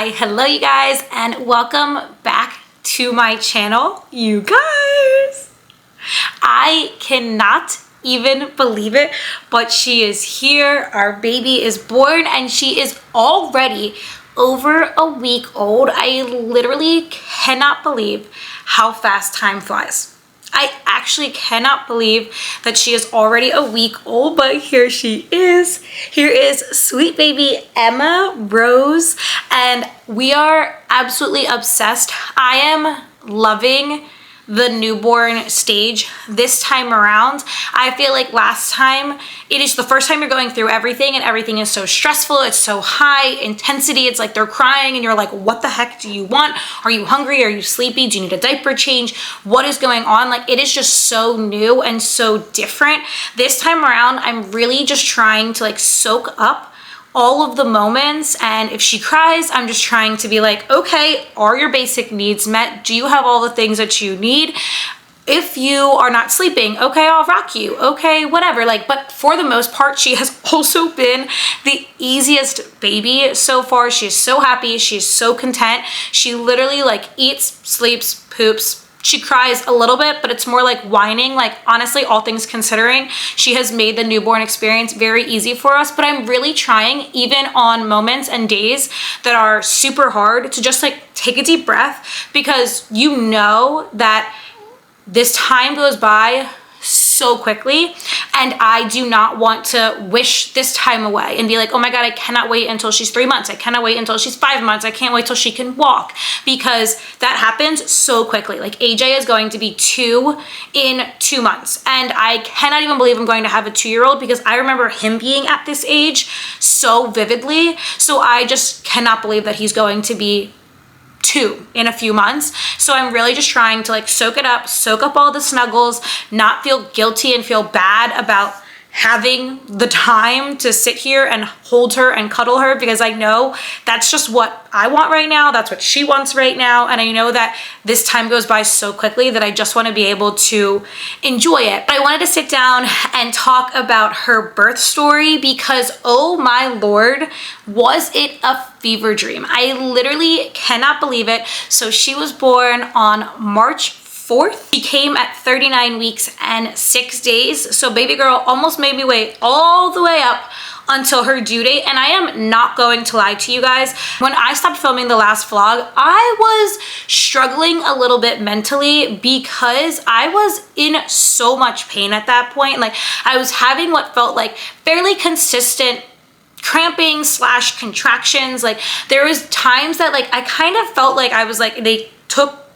Hello you guys, and welcome back to my channel. You guys, I cannot even believe it, but she is here. Our baby is born and she is already over a week old. I literally cannot believe how fast time flies. I actually cannot believe that she is already a week old, but here she is. Here is sweet baby Emma Rose, and we are absolutely obsessed. I am loving the newborn stage this time around. I feel like last time, it is the first time you're going through everything and everything is so stressful. It's so high intensity. It's like they're crying and you're like, what the heck do you want? Are you hungry? Are you sleepy? Do you need a diaper change? What is going on? Like, it is just so new and so different. This time around, I'm really just trying to like soak up all of the moments, and if she cries, I'm just trying to be like, okay, are your basic needs met? Do you have all the things that you need? If you are not sleeping, okay, I'll rock you, okay, whatever. Like, but for the most part, she has also been the easiest baby so far. She is so happy, she is so content. She literally like eats, sleeps, poops. She cries a little bit, but it's more like whining. Like, honestly, all things considering, she has made the newborn experience very easy for us, but I'm really trying, even on moments and days that are super hard, to just like take a deep breath, because you know that this time goes by so quickly, and I do not want to wish this time away and be like, oh my God, I cannot wait until she's 3 months. I cannot wait until she's 5 months. I can't wait till she can walk, because that happens so quickly. Like, AJ is going to be 2 in 2 months, and I cannot even believe I'm going to have a 2-year-old, because I remember him being at this age so vividly. So I just cannot believe that he's going to be 2 in a few months. So I'm really just trying to like soak it up, soak up all the snuggles, not feel guilty and feel bad about having the time to sit here and hold her and cuddle her, because I know that's just what I want right now. That's what she wants right now. And I know that this time goes by so quickly that I just want to be able to enjoy it. But I wanted to sit down and talk about her birth story, because oh my Lord, was it a fever dream. I literally cannot believe it. So she was born on March 4th. She came at 39 weeks and 6 days. So baby girl almost made me wait all the way up until her due date. And I am not going to lie to you guys. When I stopped filming the last vlog, I was struggling a little bit mentally, because I was in so much pain at that point. Like, I was having what felt like fairly consistent cramping / contractions. Like, there was times that like I kind of felt like I was like, they took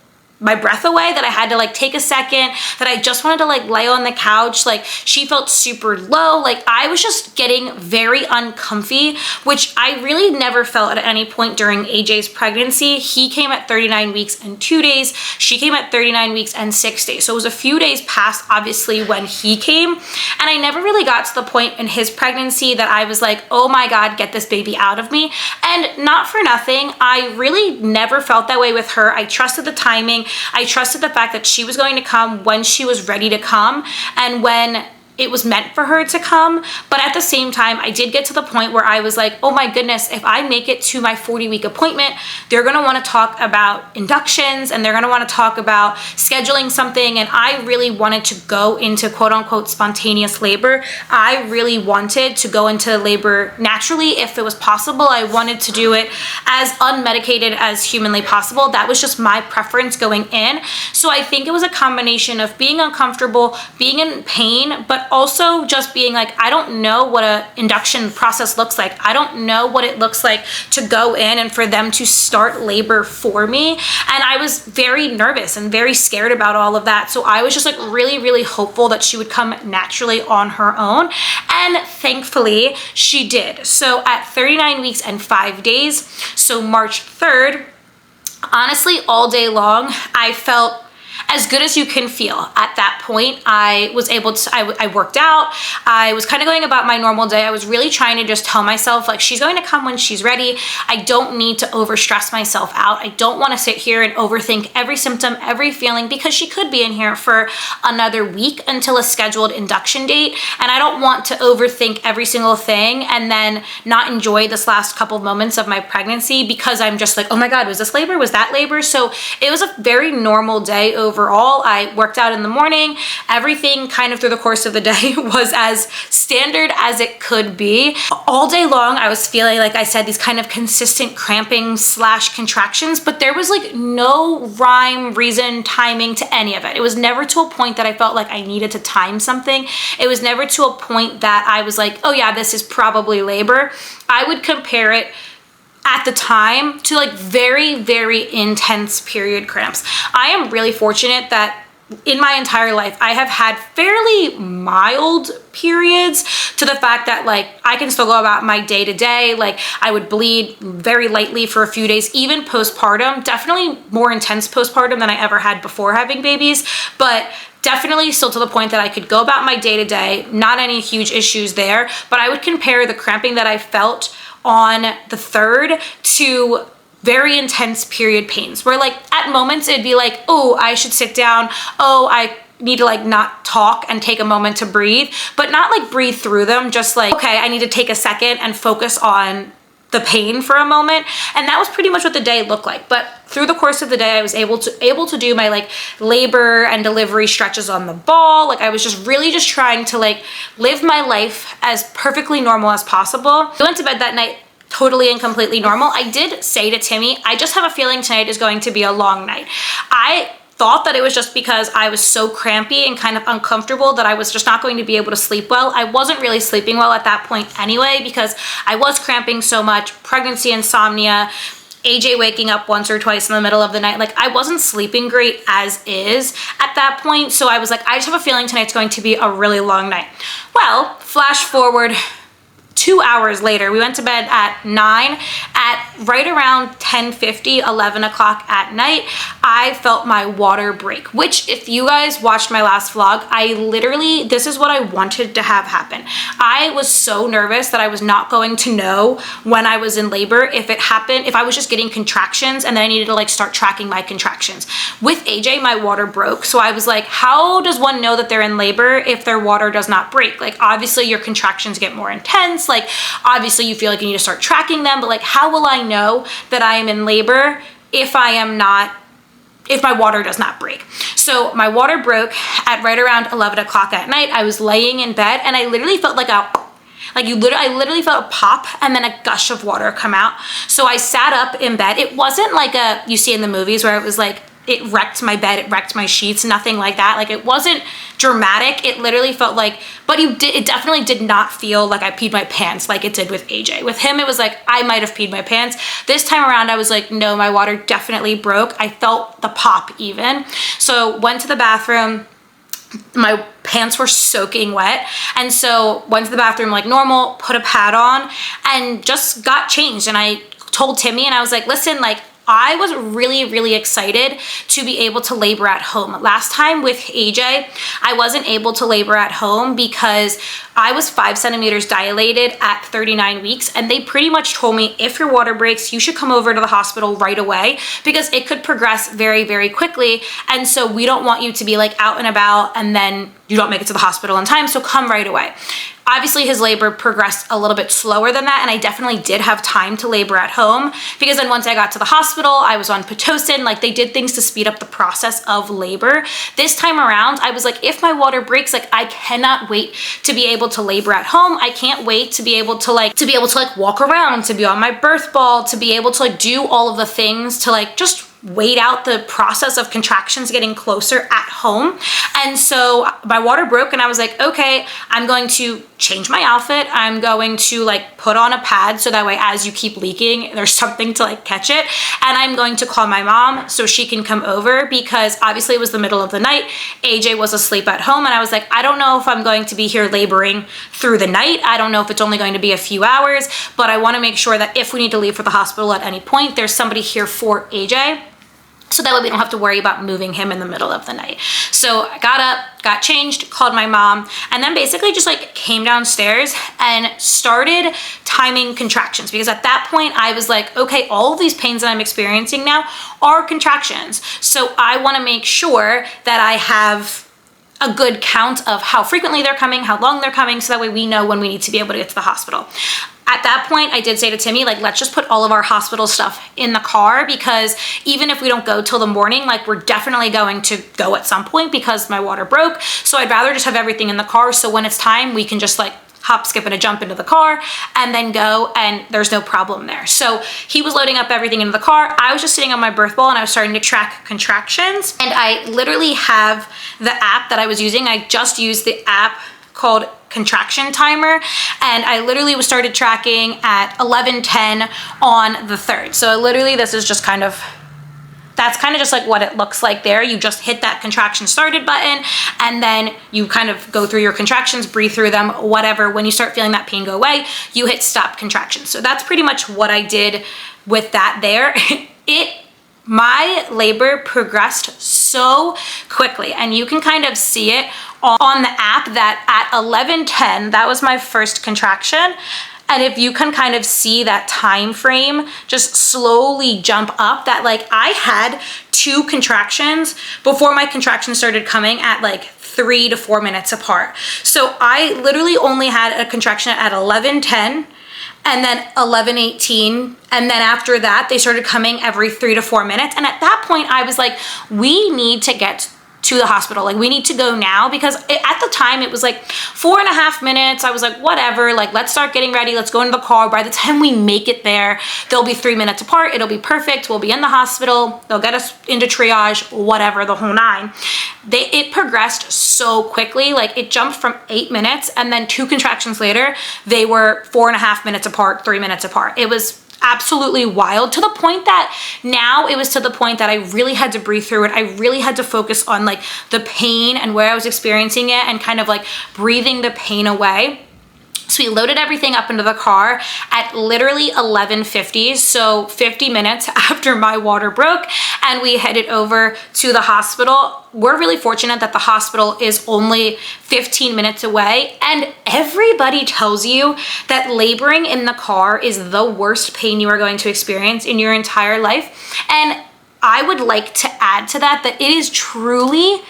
my breath away, that I had to like take a second, that I just wanted to like lay on the couch. Like, she felt super low. Like, I was just getting very uncomfy, which I really never felt at any point during AJ's pregnancy. He came at 39 weeks and 2 days. She came at 39 weeks and 6 days. So it was a few days past, obviously, when he came. And I never really got to the point in his pregnancy that I was like, oh my God, get this baby out of me. And not for nothing, I really never felt that way with her. I trusted the timing. I trusted the fact that she was going to come when she was ready to come and when it was meant for her to come. But at the same time, I did get to the point where I was like, oh my goodness, if I make it to my 40-week appointment, they're gonna wanna talk about inductions, and they're gonna wanna talk about scheduling something. And I really wanted to go into quote unquote spontaneous labor. I really wanted to go into labor naturally if it was possible. I wanted to do it as unmedicated as humanly possible. That was just my preference going in. So I think it was a combination of being uncomfortable, being in pain, but also just being like, I don't know what an induction process looks like. I don't know what it looks like to go in and for them to start labor for me. And I was very nervous and very scared about all of that. So I was just like really, really hopeful that she would come naturally on her own. And thankfully she did. So at 39 weeks and 5 days, so March 3rd, honestly, all day long, I felt as good as you can feel. At that point, I was able to, I worked out. I was kind of going about my normal day. I was really trying to just tell myself, like, she's going to come when she's ready. I don't need to overstress myself out. I don't want to sit here and overthink every symptom, every feeling, because she could be in here for another week until a scheduled induction date. And I don't want to overthink every single thing and then not enjoy this last couple of moments of my pregnancy because I'm just like, oh my God, was this labor? Was that labor? So it was a very normal day overall. I worked out in the morning. Everything kind of through the course of the day was as standard as it could be. All day long, I was feeling, like I said, these kind of consistent cramping / contractions, but there was like no rhyme, reason, timing to any of it. It was never to a point that I felt like I needed to time something. It was never to a point that I was like, oh yeah, this is probably labor. I would compare it at the time to like very, very intense period cramps. I am really fortunate that in my entire life, I have had fairly mild periods, to the fact that like I can still go about my day to day. Like I would bleed very lightly for a few days, even postpartum, definitely more intense postpartum than I ever had before having babies, but definitely still to the point that I could go about my day to day, not any huge issues there. But I would compare the cramping that I felt on the 3rd to very intense period pains, where like at moments it'd be like, oh, I should sit down. Oh, I need to like not talk and take a moment to breathe, but not like breathe through them. Just like, okay, I need to take a second and focus on the pain for a moment. And that was pretty much what the day looked like. But through the course of the day, I was able to do my like labor and delivery stretches on the ball. Like I was just really just trying to like live my life as perfectly normal as possible. I went to bed that night totally and completely normal. I did say to Timmy, I just have a feeling tonight is going to be a long night. I thought that it was just because I was so crampy and kind of uncomfortable that I was just not going to be able to sleep well. I wasn't really sleeping well at that point anyway, because I was cramping so much, pregnancy insomnia, AJ waking up once or twice in the middle of the night. Like I wasn't sleeping great as is at that point. So I was like, I just have a feeling tonight's going to be a really long night. Well, flash forward 2 hours later, we went to bed at 9. At right around 10:50, 11 o'clock at night, I felt my water break, which if you guys watched my last vlog, this is what I wanted to have happen. I was so nervous that I was not going to know when I was in labor if it happened, if I was just getting contractions and then I needed to like start tracking my contractions. With AJ, my water broke. So I was like, how does one know that they're in labor if their water does not break? Like obviously your contractions get more intense. Like obviously you feel like you need to start tracking them, but like how will I know that I am in labor if my water does not break? So my water broke at right around 11 o'clock at night. I was laying in bed and I literally felt like I literally felt a pop and then a gush of water come out. So I sat up in bed. It wasn't like you see in the movies where it was like, it wrecked my bed, it wrecked my sheets, nothing like that. Like it wasn't dramatic. It literally felt like, but it definitely did not feel like I peed my pants like it did with AJ. With him, it was like, I might have peed my pants. This time around, I was like, no, my water definitely broke. I felt the pop even. So went to the bathroom. My pants were soaking wet. And so went to the bathroom like normal, put a pad on and just got changed. And I told Timmy and I was like, listen, like, I was really, really excited to be able to labor at home. Last time with AJ, I wasn't able to labor at home because I was 5 centimeters dilated at 39 weeks. And they pretty much told me, if your water breaks, you should come over to the hospital right away because it could progress very, very quickly. And so we don't want you to be like out and about and then you don't make it to the hospital in time. So come right away. Obviously his labor progressed a little bit slower than that, and I definitely did have time to labor at home because then once I got to the hospital, I was on Pitocin. Like they did things to speed up the process of labor. This time around, I was like, if my water breaks, like I cannot wait to be able to labor at home. I can't wait to be able to walk around, to be on my birth ball, to be able to like do all of the things to like just wait out the process of contractions getting closer at home. And so my water broke and I was like, okay, I'm going to change my outfit. I'm going to like put on a pad so that way as you keep leaking, there's something to like catch it. And I'm going to call my mom so she can come over because obviously it was the middle of the night. AJ was asleep at home and I was like, I don't know if I'm going to be here laboring through the night. I don't know if it's only going to be a few hours, but I want to make sure that if we need to leave for the hospital at any point, there's somebody here for AJ. So that way we don't have to worry about moving him in the middle of the night. So I got up, got changed, called my mom, and then basically just like came downstairs and started timing contractions, because at that point I was like, okay, all of these pains that I'm experiencing now are contractions. So I want to make sure that I have a good count of how frequently they're coming, how long they're coming, so that way we know when we need to be able to get to the hospital. At that point, I did say to Timmy, like, let's just put all of our hospital stuff in the car, because even if we don't go till the morning, like, we're definitely going to go at some point because my water broke. So I'd rather just have everything in the car, so when it's time, we can just like hop, skip, and a jump into the car and then go, and there's no problem there. So he was loading up everything into the car. I was just sitting on my birth ball and I was starting to track contractions. And I literally have the app that I was using. I just used the app called Contraction Timer, and I literally was started tracking at 11:10 on the 3rd. So literally this is just kind of, that's kind of just like what it looks like there. You just hit that contraction started button, and then you kind of go through your contractions, breathe through them, whatever. When you start feeling that pain go away, you hit stop contractions. So that's pretty much what I did with that there. My labor progressed so quickly, and you can kind of see it on the app that at 11:10, that was my first contraction. And if you can kind of see that time frame just slowly jump up, that like I had 2 contractions before my contractions started coming at like 3 to 4 minutes apart. So I literally only had a contraction at 11:10 and then 11:18. And then after that, they started coming every 3 to 4 minutes. And at that point I was like, we need to get to the hospital. Like, we need to go now, because at the time it was like 4.5 minutes. I was like, whatever, like, let's start getting ready. Let's go into the car. By the time we make it there, they'll be 3 minutes apart. It'll be perfect. We'll be in the hospital. They'll get us into triage, whatever, the whole nine. It progressed so quickly. Like, it jumped from 8 minutes, and then 2 contractions later, they were 4.5 minutes apart, 3 minutes apart. It was absolutely wild, to the point that now it was to the point that I really had to breathe through it. I really had to focus on like the pain and where I was experiencing it, and kind of like breathing the pain away. So we loaded everything up into the car at literally 11:50, so 50 minutes after my water broke, and we headed over to the hospital. We're really fortunate that the hospital is only 15 minutes away, and everybody tells you that laboring in the car is the worst pain you are going to experience in your entire life. And I would like to add to that it is truly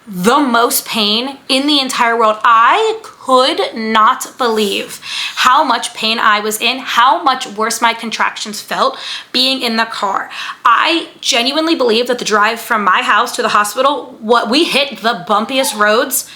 the most pain in the entire world. I could not believe how much pain I was in, how much worse my contractions felt being in the car. I genuinely believe that the drive from my house to the hospital, we hit the bumpiest roads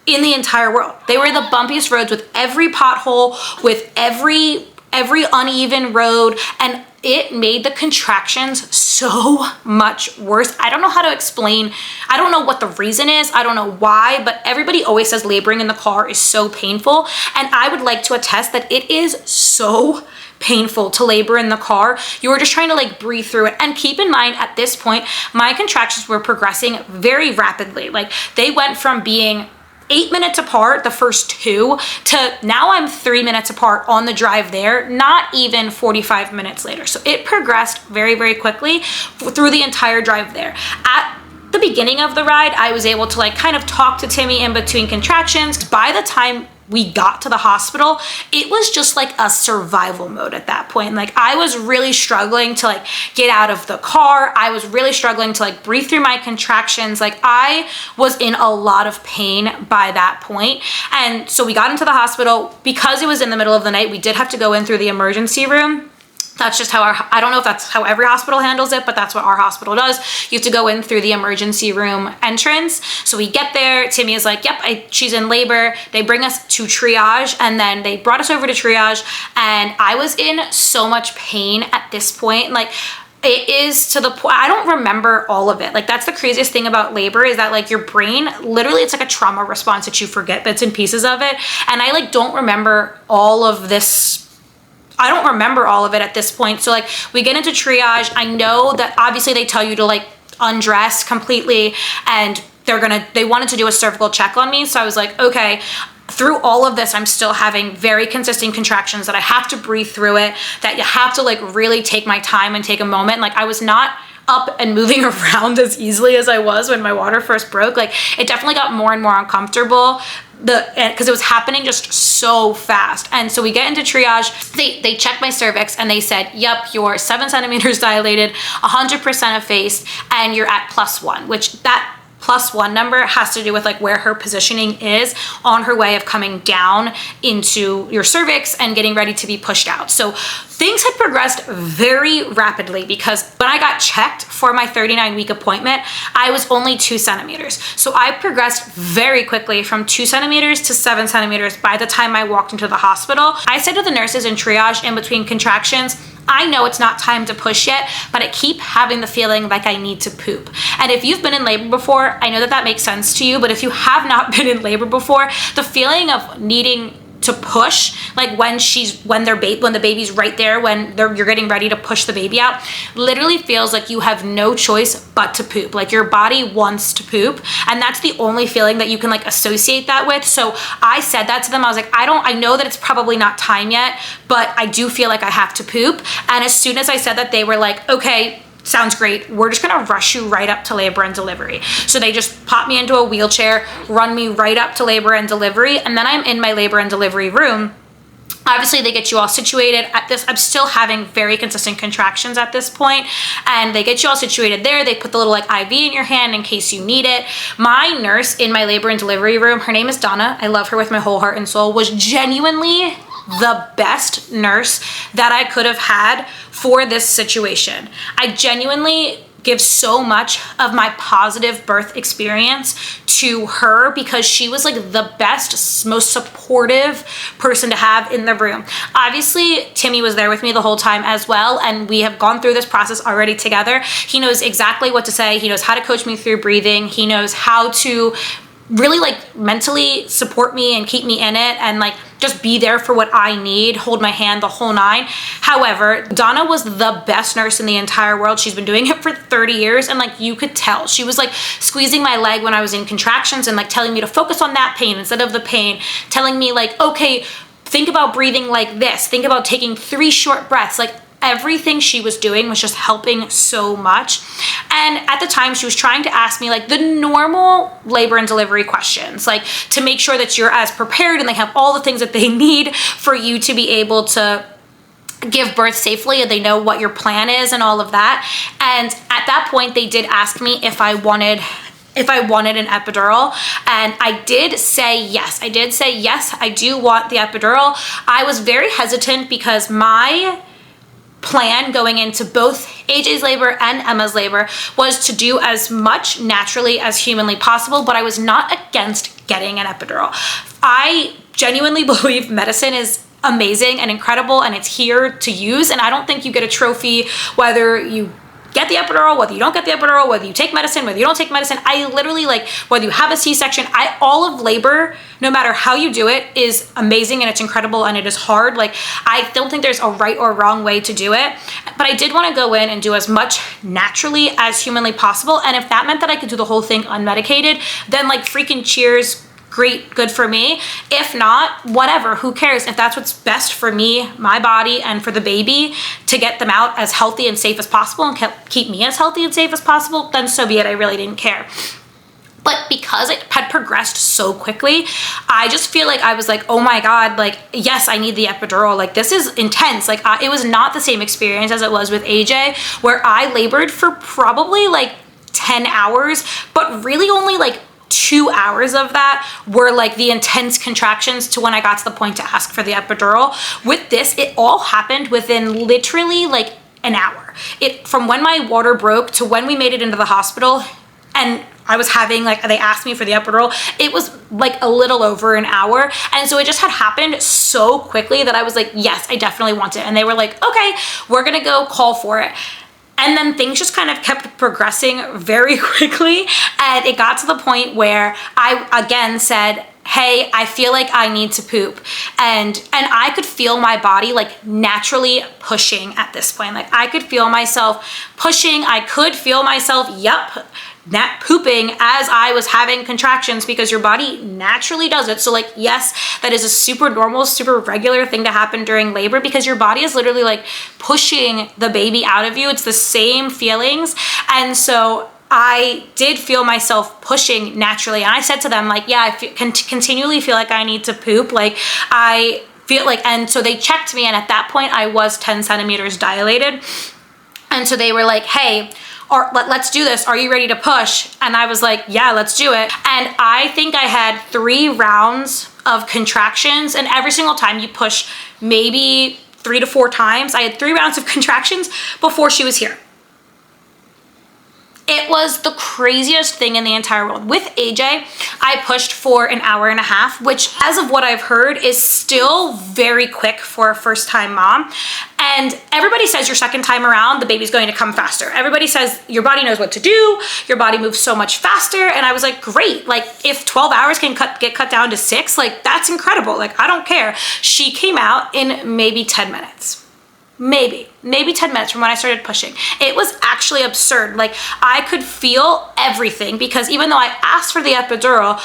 in the entire world. They were the bumpiest roads, with every pothole, with every uneven road, and it made the contractions so much worse. I don't know how to explain. I don't know what the reason is. I don't know why, but everybody always says laboring in the car is so painful. And I would like to attest that it is so painful to labor in the car. You are just trying to like breathe through it. And keep in mind, at this point, my contractions were progressing very rapidly. Like, they went from being 8 minutes apart, the first 2, to now I'm 3 minutes apart on the drive there, not even 45 minutes later. So it progressed very, very quickly through the entire drive there. At the beginning of the ride, I was able to like kind of talk to Timmy in between contractions. By the time we got to the hospital, it was just like a survival mode at that point. Like, I was really struggling to like get out of the car. I was really struggling to like breathe through my contractions. Like, I was in a lot of pain by that point. And so we got into the hospital. Because it was in the middle of the night, we did have to go in through the emergency room. That's just how I don't know if that's how every hospital handles it, but that's what our hospital does. You have to go in through the emergency room entrance. So we get there, Timmy is like, yep, she's in labor. They bring us to triage, and then they brought us over to triage, and I was in so much pain at this point. Like, it is to the point, I don't remember all of it. Like, that's the craziest thing about labor, is that like your brain, literally it's like a trauma response that you forget bits and pieces of it. And I like don't remember all of this. I don't remember all of it at this point. So like, we get into triage. I know that obviously they tell you to like undress completely, and they wanted to do a cervical check on me. So I was like, okay, through all of this, I'm still having very consistent contractions, that I have to breathe through it, that you have to like really take my time and take a moment. Like, I was not up and moving around as easily as I was when my water first broke. Like, it definitely got more and more uncomfortable because it was happening just so fast. And so we get into triage. They checked my cervix and they said, yep, you're 7 centimeters dilated, 100% effaced, and you're at +1, which that +1 number has to do with like where her positioning is on her way of coming down into your cervix and getting ready to be pushed out. So things had progressed very rapidly, because when I got checked for my 39-week appointment, I was only 2 centimeters. So I progressed very quickly from 2 centimeters to 7 centimeters by the time I walked into the hospital. I said to the nurses in triage in between contractions, I know it's not time to push yet, but I keep having the feeling like I need to poop. And if you've been in labor before, I know that that makes sense to you, but if you have not been in labor before, the feeling of needing to push, like when the baby's right there, when you're getting ready to push the baby out, literally feels like you have no choice but to poop. Like your body wants to poop, and that's the only feeling that you can like associate that with. So I said that to them. I was like, I know that it's probably not time yet, but I do feel like I have to poop. And as soon as I said that, they were like, okay, sounds great. We're just gonna rush you right up to labor and delivery. So they just pop me into a wheelchair, run me right up to labor and delivery, and then I'm in my labor and delivery room. Obviously, they get you all situated at this. I'm still having very consistent contractions at this point, and they get you all situated there. They put the little like IV in your hand in case you need it. My nurse in my labor and delivery room, her name is Donna. I love her with my whole heart and soul, was genuinely the best nurse that I could have had for this situation. I genuinely give so much of my positive birth experience to her, because she was like the best, most supportive person to have in the room. Obviously, Timmy was there with me the whole time as well, and we have gone through this process already together. He knows exactly what to say. He knows how to coach me through breathing. He knows how to really like mentally support me and keep me in it, and like just be there for what I need, hold my hand, the whole nine. However, Donna was the best nurse in the entire world. She's been doing it for 30 years, and like you could tell, she was like squeezing my leg when I was in contractions and like telling me to focus on that pain instead of the pain, telling me like, okay, think about breathing like this, think about taking 3 short breaths. Like everything she was doing was just helping so much. And at the time, she was trying to ask me like the normal labor and delivery questions, like to make sure that you're as prepared and they have all the things that they need for you to be able to give birth safely, and they know what your plan is and all of that. And at that point, they did ask me if I wanted an epidural, and I did say yes. I did say yes, I do want the epidural. I was very hesitant because my plan going into both AJ's labor and Emma's labor was to do as much naturally as humanly possible, but I was not against getting an epidural. I genuinely believe medicine is amazing and incredible, and it's here to use, and I don't think you get a trophy whether you get the epidural, whether you don't get the epidural, whether you take medicine, whether you don't take medicine. I literally, like, whether you have a C-section, all of labor, no matter how you do it, is amazing and it's incredible and it is hard. Like, I don't think there's a right or wrong way to do it, but I did want to go in and do as much naturally as humanly possible. And if that meant that I could do the whole thing unmedicated, then like freaking cheers. Great, good for me. If not, whatever, who cares? If that's what's best for me, my body, and for the baby to get them out as healthy and safe as possible and keep me as healthy and safe as possible, then so be it. I really didn't care. But because it had progressed so quickly, I just feel like I was like, oh my God, like, yes, I need the epidural. Like, this is intense. Like, it was not the same experience as it was with AJ, where I labored for probably like 10 hours, but really only like 2 hours of that were like the intense contractions to when I got to the point to ask for the epidural. With this, it all happened within literally like an hour. From when my water broke to when we made it into the hospital, and I was having like, they asked me for the epidural, it was like a little over an hour. And so it just had happened so quickly that I was like, yes, I definitely want it. And they were like, okay, we're gonna go call for it. And then things just kind of kept progressing very quickly. And it got to the point where I again said, hey, I feel like I need to poop. And I could feel my body like naturally pushing at this point. Like I could feel myself pushing. I could feel myself, pooping as I was having contractions, because your body naturally does it. So like, yes, that is a super normal, super regular thing to happen during labor, because your body is literally like pushing the baby out of you. It's the same feelings. And so I did feel myself pushing naturally. And I said to them, like, yeah, I continually feel like I need to poop. Like I feel like, and so they checked me. And at that point I was 10 centimeters dilated. And so they were like, hey, or let's do this. Are you ready to push? And I was like, yeah, let's do it. And I think I had 3 rounds of contractions, and every single time you push maybe 3 to 4 times. I had 3 rounds of contractions before she was here. It was the craziest thing in the entire world. With AJ, I pushed for an hour and a half, which, as of what I've heard, is still very quick for a first-time mom. And everybody says your second time around, the baby's going to come faster. Everybody says your body knows what to do. Your body moves so much faster. And I was like, great. Like if 12 hours can get cut down to 6, like that's incredible. Like I don't care. She came out in maybe 10 minutes. Maybe 10 minutes from when I started pushing. It was actually absurd. Like I could feel everything, because even though I asked for the epidural,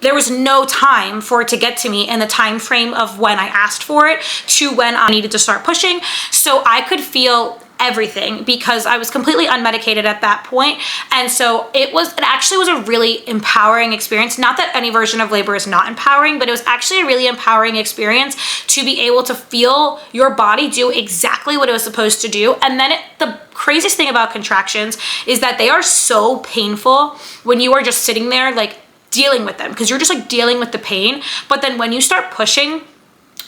there was no time for it to get to me in the time frame of when I asked for it to when I needed to start pushing. So I could feel everything because I was completely unmedicated at that point. And so it actually was a really empowering experience. Not that any version of labor is not empowering, but it was actually a really empowering experience to be able to feel your body do exactly what it was supposed to do. And then the craziest thing about contractions is that they are so painful when you are just sitting there like dealing with them, because you're just like dealing with the pain. But then when you start pushing,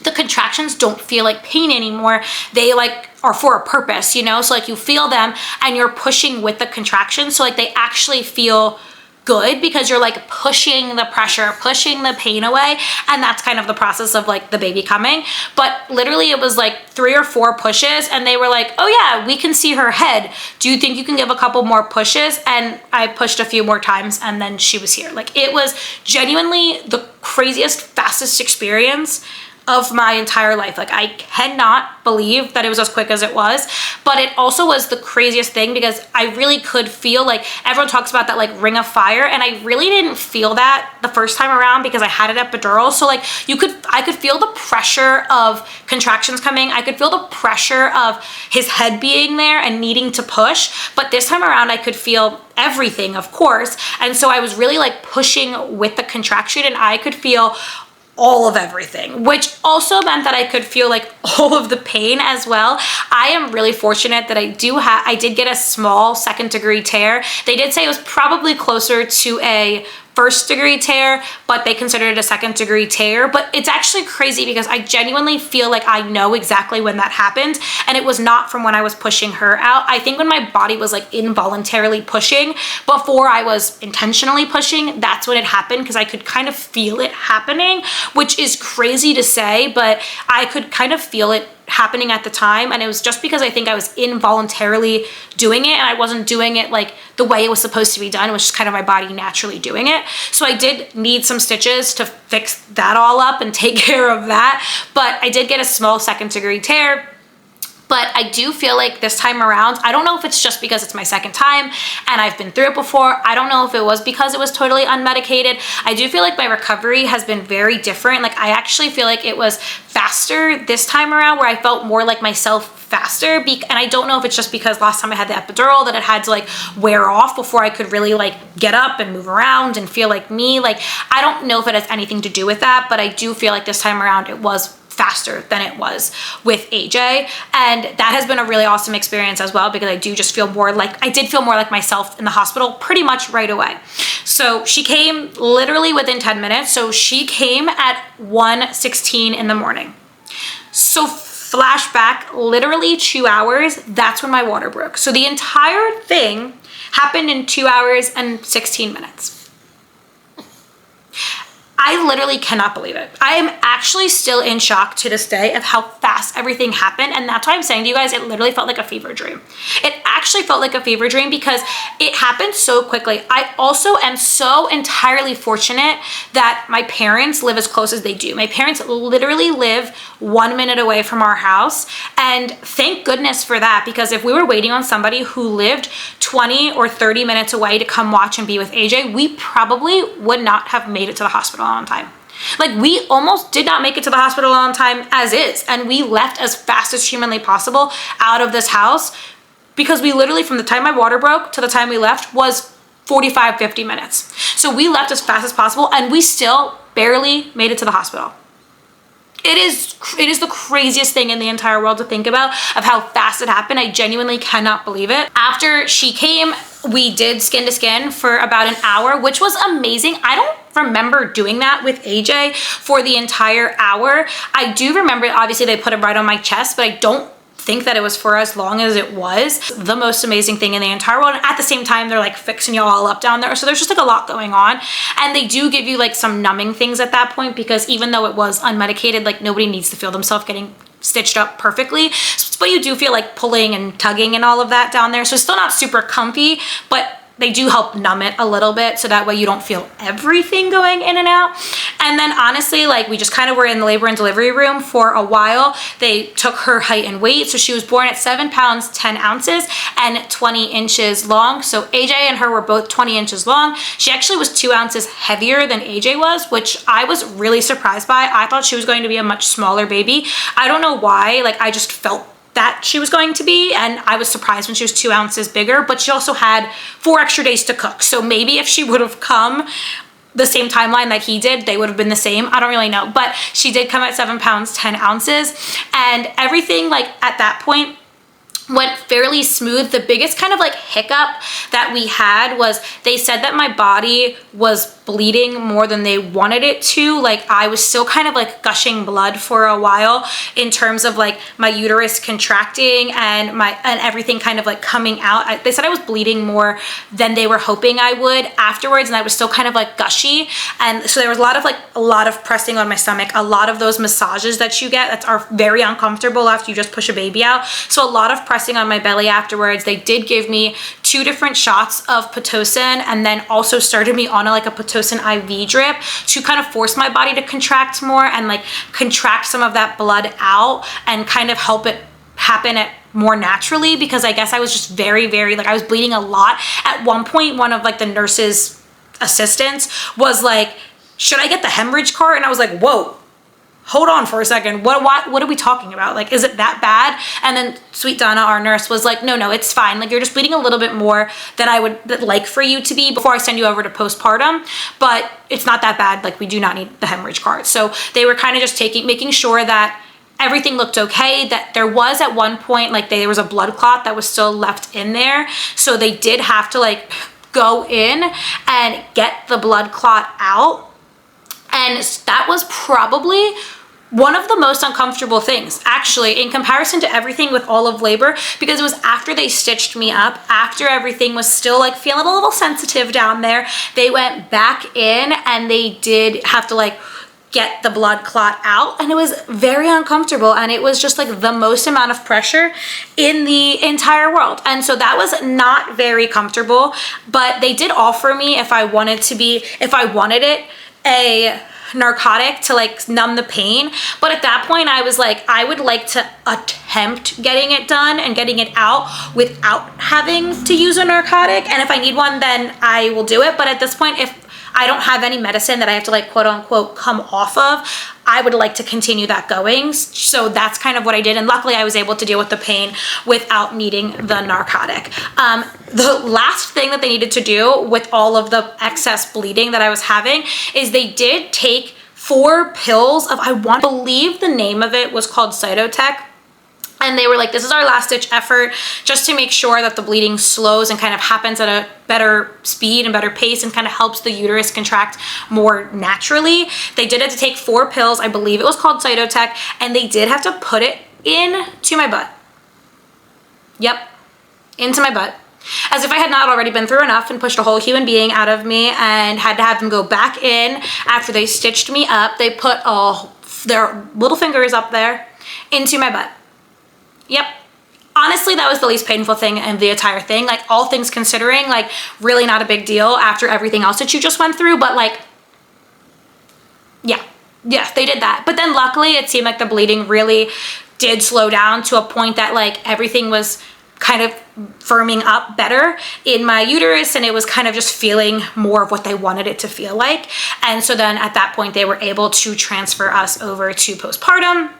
the contractions don't feel like pain anymore. They like are for a purpose, you know? So like you feel them and you're pushing with the contractions. So like they actually feel good because you're like pushing the pressure, pushing the pain away. And that's kind of the process of like the baby coming. But literally it was like 3 or 4 pushes and they were like, oh yeah, we can see her head. Do you think you can give a couple more pushes? And I pushed a few more times and then she was here. Like it was genuinely the craziest, fastest experience of my entire life. Like I cannot believe that it was as quick as it was, but it also was the craziest thing because I really could feel, like everyone talks about that like ring of fire, and I really didn't feel that the first time around because I had an epidural. So like I could feel the pressure of contractions coming. I could feel the pressure of his head being there and needing to push, but this time around I could feel everything, of course. And so I was really like pushing with the contraction, and I could feel all of everything, which also meant that I could feel like all of the pain as well. I am really fortunate that I did get a small 2nd degree tear. They did say it was probably closer to a 1st degree tear, but they considered it a 2nd degree tear. But it's actually crazy because I genuinely feel like I know exactly when that happened, and it was not from when I was pushing her out. I think when my body was like involuntarily pushing before I was intentionally pushing, that's when it happened, because I could kind of feel it happening, which is crazy to say, but I could kind of feel it happening at the time. And it was just because I think I was involuntarily doing it and I wasn't doing it like the way it was supposed to be done. It was just kind of my body naturally doing it. So I did need some stitches to fix that all up and take care of that. But I did get a small 2nd degree tear. But I do feel like this time around, I don't know if it's just because it's my 2nd time and I've been through it before. I don't know if it was because it was totally unmedicated. I do feel like my recovery has been very different. Like I actually feel like it was faster this time around, where I felt more like myself faster. And I don't know if it's just because last time I had the epidural that it had to like wear off before I could really like get up and move around and feel like me. Like I don't know if it has anything to do with that, but I do feel like this time around it was faster than it was with AJ. And that has been a really awesome experience as well, because I did feel more like myself in the hospital pretty much right away. So she came literally within 10 minutes. So she came at 1:16 in the morning. So flashback, literally 2 hours, that's when my water broke. So the entire thing happened in 2 hours and 16 minutes. I literally cannot believe it. I am actually still in shock to this day of how fast everything happened. And that's why I'm saying to you guys, it literally felt like a fever dream. It actually felt like a fever dream because it happened so quickly. I also am so entirely fortunate that my parents live as close as they do. My parents literally live 1 minute away from our house. And thank goodness for that, because if we were waiting on somebody who lived 20 or 30 minutes away to come watch and be with AJ, we probably would not have made it to the hospital on time. Like, we almost did not make it to the hospital on time as is, and we left as fast as humanly possible out of this house because we literally, from the time my water broke to the time we left, was 45, 50 minutes. So we left as fast as possible, and we still barely made it to the hospital. It is the craziest thing in the entire world to think about of how fast it happened. I genuinely cannot believe it. After she came, we did skin to skin for about an hour, which was amazing. I don't remember doing that with AJ for the entire hour. I do remember, obviously they put it right on my chest, but I don't think that it was for as long as it was. The most amazing thing in the entire world. And at the same time, they're like fixing you all up down there. So there's just like a lot going on. And they do give you like some numbing things at that point, because even though it was unmedicated, like nobody needs to feel themselves getting stitched up perfectly. But you do feel like pulling and tugging and all of that down there. So it's still not super comfy, but they do help numb it a little bit, so that way you don't feel everything going in and out. And then honestly, like, we just kind of were in the labor and delivery room for a while. They took her height and weight. So she was born at 7 pounds, 10 ounces and 20 inches long. So AJ and her were both 20 inches long. She actually was 2 ounces heavier than AJ was, which I was really surprised by. I thought she was going to be a much smaller baby. I don't know why, like, I just felt that she was going to be, and I was surprised when she was 2 ounces bigger, but she also had 4 extra days to cook. So maybe if she would have come the same timeline that he did, they would have been the same. I don't really know, but she did come at 7 pounds, 10 ounces, and everything like at that point went fairly smooth. The biggest kind of like hiccup that we had was they said that my body was bleeding more than they wanted it to. Like, I was still kind of like gushing blood for a while in terms of like my uterus contracting and everything kind of like coming out. They said I was bleeding more than they were hoping I would afterwards, and I was still kind of like gushy. And so there was a lot of pressing on my stomach, a lot of those massages that you get that are very uncomfortable after you just push a baby out. So a lot of pressing on my belly afterwards. They did give me 2 different shots of Pitocin, and then also started me on like a Pitocin IV drip to kind of force my body to contract more and like contract some of that blood out and kind of help it happen more naturally, because I guess I was just very, very, like, I was bleeding a lot. At one point, one of like the nurse's assistants was like, should I get the hemorrhage cart? And I was like, whoa, hold on for a second. What are we talking about? Like, is it that bad? And then sweet Donna, our nurse, was like, no, it's fine. Like, you're just bleeding a little bit more than I would like for you to be before I send you over to postpartum, but it's not that bad. Like, we do not need the hemorrhage cart. So they were kind of just making sure that everything looked okay, that there was at one point, like, there was a blood clot that was still left in there. So they did have to like go in and get the blood clot out. And that was probably one of the most uncomfortable things, actually, in comparison to everything with all of labor, because it was after they stitched me up, after everything was still like feeling a little sensitive down there. They went back in and they did have to like get the blood clot out, and it was very uncomfortable, and it was just like the most amount of pressure in the entire world. And so that was not very comfortable, but they did offer me, if I wanted it, a narcotic to like numb the pain. But at that point I was like, I would like to attempt getting it done and getting it out without having to use a narcotic, and if I need one, then I will do it. But at this point, if I don't have any medicine that I have to like quote unquote come off of, I would like to continue that going. So that's kind of what I did, and luckily I was able to deal with the pain without needing the narcotic. The last thing that they needed to do with all of the excess bleeding that I was having is they did take 4 pills of, I believe the name of it was called Cytotec. And they were like, this is our last ditch effort just to make sure that the bleeding slows and kind of happens at a better speed and better pace and kind of helps the uterus contract more naturally. They did have to take 4 pills. I believe it was called Cytotec, and they did have to put it into my butt. Yep, into my butt. As if I had not already been through enough and pushed a whole human being out of me and had to have them go back in after they stitched me up. They put their little fingers up there into my butt. Yep. Honestly, that was the least painful thing in the entire thing. Like, all things considering, like, really not a big deal after everything else that you just went through. But, like, yeah, they did that. But then luckily, it seemed like the bleeding really did slow down to a point that, like, everything was kind of firming up better in my uterus, and it was kind of just feeling more of what they wanted it to feel like. And so then at that point, they were able to transfer us over to postpartum.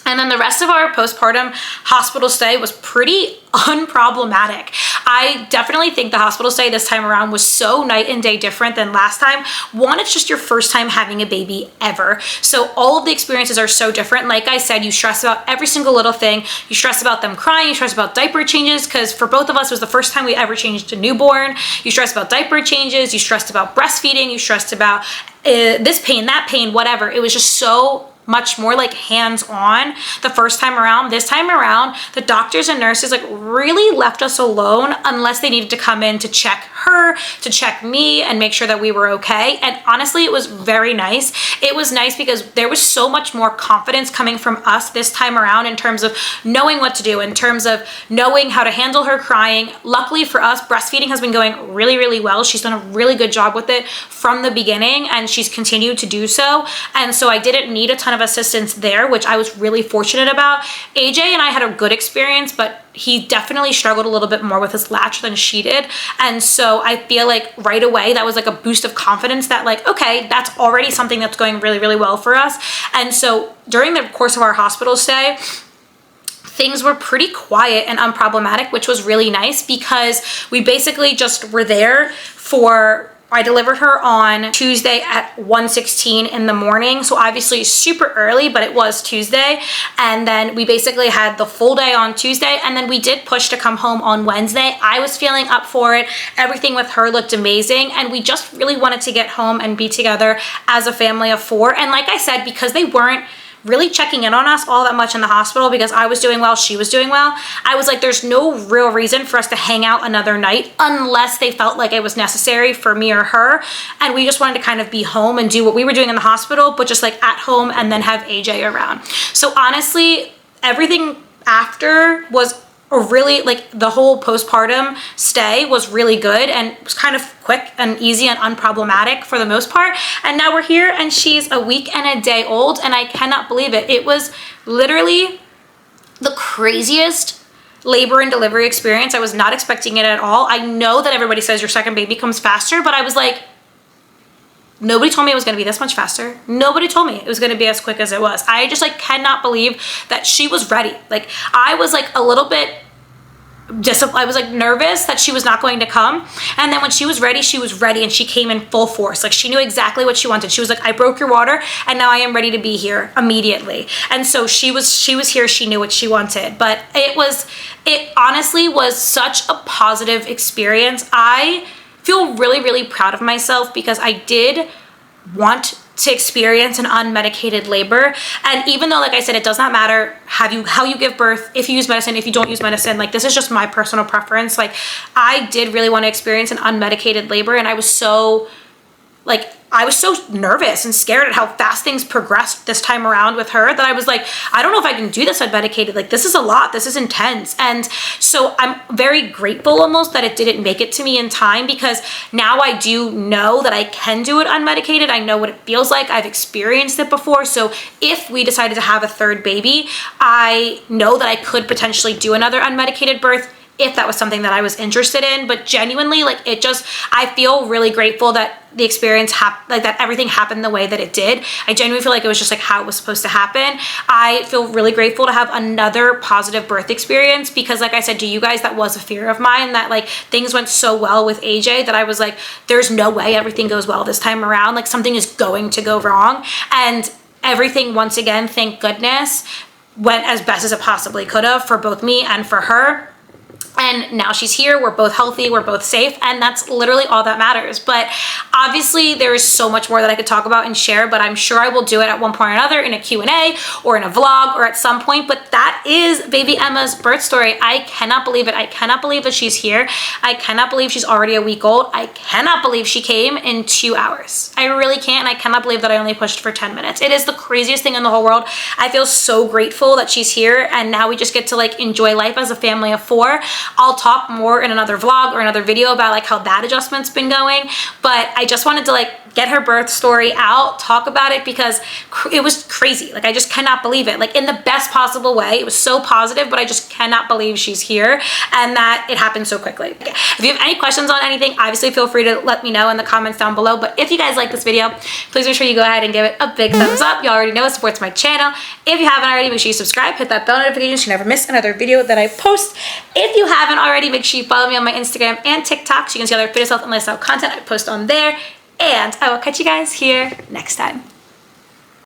And then the rest of our postpartum hospital stay was pretty unproblematic. I definitely think the hospital stay this time around was so night and day different than last time. One, it's just your first time having a baby ever. So all of the experiences are so different. Like I said, you stress about every single little thing. You stress about them crying. You stress about diaper changes, because for both of us, it was the first time we ever changed a newborn. You stress about diaper changes. You stressed about breastfeeding. You stressed about this pain, that pain, whatever. It was just so much more like hands-on the first time around. This time around, the doctors and nurses like really left us alone unless they needed to come in to check her, to check me, and make sure that we were okay. And honestly, it was very nice. It was nice because there was so much more confidence coming from us this time around in terms of knowing what to do, in terms of knowing how to handle her crying. Luckily for us, breastfeeding has been going really, really well. She's done a really good job with it from the beginning, and she's continued to do so. And so I didn't need a ton of assistance there, which I was really fortunate about. AJ and I had a good experience, but he definitely struggled a little bit more with his latch than she did. And so I feel like right away that was like a boost of confidence that like, okay, that's already something that's going really, really well for us. And so during the course of our hospital stay, things were pretty quiet and unproblematic, which was really nice because we basically just were there for, I delivered her on Tuesday at 1:16 in the morning. So obviously super early, but it was Tuesday. And then we basically had the full day on Tuesday. And then we did push to come home on Wednesday. I was feeling up for it. Everything with her looked amazing. And we just really wanted to get home and be together as a family of 4. And like I said, because they weren't really checking in on us all that much in the hospital, because I was doing well, she was doing well, I was like, there's no real reason for us to hang out another night unless they felt like it was necessary for me or her. And we just wanted to kind of be home and do what we were doing in the hospital, but just like at home, and then have AJ around. So honestly, everything after was a really, like, the whole postpartum stay was really good and was kind of quick and easy and unproblematic for the most part. And now we're here and she's a week and a day old, and I cannot believe it. It was literally the craziest labor and delivery experience. I was not expecting it at all. I know that everybody says your second baby comes faster, but I was like, nobody told me it was going to be this much faster. Nobody told me it was going to be as quick as it was. I just like cannot believe that she was ready. Like, I was like a little bit I was like nervous that she was not going to come. And then when she was ready, and she came in full force. Like, she knew exactly what she wanted. She was like, I broke your water and now I am ready to be here immediately. And so she was here. She knew what she wanted. But it honestly was such a positive experience. I feel really, really proud of myself because I did want to experience an unmedicated labor. And even though, like I said, it does not matter how you give birth, if you use medicine, if you don't use medicine, like, this is just my personal preference. Like, I did really want to experience an unmedicated labor, and I was so nervous and scared at how fast things progressed this time around with her that I was like, I don't know if I can do this unmedicated. Like, this is a lot. This is intense. And so I'm very grateful almost that it didn't make it to me in time, because now I do know that I can do it unmedicated. I know what it feels like. I've experienced it before. So if we decided to have a third baby, I know that I could potentially do another unmedicated birth if that was something that I was interested in. But genuinely, like, I feel really grateful that the experience that everything happened the way that it did. I genuinely feel like it was just like how it was supposed to happen. I feel really grateful to have another positive birth experience, because like I said to you guys, that was a fear of mine, that like things went so well with AJ that I was like, there's no way everything goes well this time around. Like, something is going to go wrong. And everything, once again, thank goodness, went as best as it possibly could have for both me and for her. And now she's here, we're both healthy, we're both safe, and that's literally all that matters. But obviously there is so much more that I could talk about and share, but I'm sure I will do it at one point or another in a Q&A or in a vlog or at some point. But that is baby Emma's birth story. I cannot believe it. I cannot believe that she's here. I cannot believe she's already a week old. I cannot believe she came in 2 hours. I really can't, and I cannot believe that I only pushed for 10 minutes. It is the craziest thing in the whole world. I feel so grateful that she's here, and now we just get to like enjoy life as a family of 4. I'll talk more in another vlog or another video about like how that adjustment's been going, but I just wanted to like get her birth story out, talk about it, because it was crazy. Like I just cannot believe it, like in the best possible way. It was so positive, but I just cannot believe she's here and that it happened so quickly. If you have any questions on anything, obviously feel free to let me know in the comments down below. But if you guys like this video, please make sure you go ahead and give it a big thumbs up. You already know it supports my channel. If you haven't already, make sure you subscribe, hit that bell notification so you never miss another video that I post. If you haven't already, make sure you follow me on my Instagram and TikTok so you can see other fitness, health, and lifestyle content I post on there. And I will catch you guys here next time.